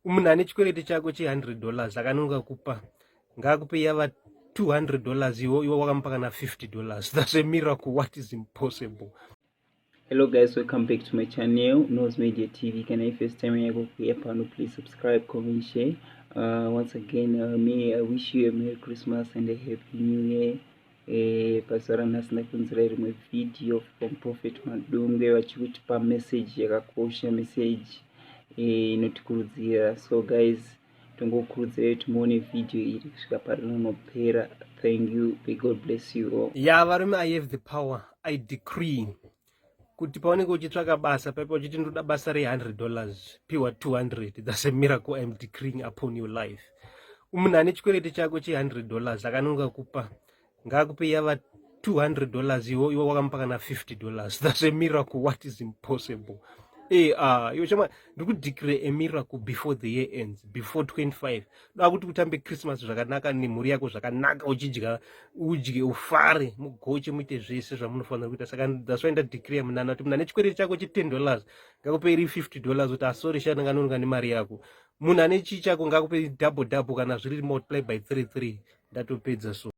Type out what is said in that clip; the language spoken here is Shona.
Munhu ane chikwereti chako $100 akanonga kupa ngakupe yava $200 iwo wakamupa kana $50. That's a miracle. What is impossible? Hello guys, welcome back to my channel Nose Media TV. Can I first time you go here panel, please subscribe, comment, share. Once again, I wish you a Merry Christmas and a Happy New Year. Pastora nasina kunzira my video from Prophet Madungwa wachikutipa message yakakosha message inotikurudzira. So guys, tongokurudzira tumuone video iri kusvika parinopera. Thank you. May God bless you all. Yeah, varume, I have the power. I decree kuti paunenge uchitsvaka basa paipo uchiti ndoda basa $100 piwa $200. That's a miracle I'm decreeing upon your life. Munhu ane chikwereti chako $100 akanonga kupa ngakupe yava $200 iwo wakamupa kana $50. That's a miracle. What is impossible? Ndikudeclare a miracle before the year ends, before 25. Ndakuti kutambe Christmas zvakanaka nemhuri yako zvakanaka, uchidya udye ufare mugoche muite zvese zvamunofanira kuita. Saka that's why ndadeclare munana kuti munhu ane chikwereti chako $10 ngakupe $50 kuti asori shana nganonga nemari yako. Munhu ane chako ngakupe double kana zviri multiply by 3 ndatopedza so.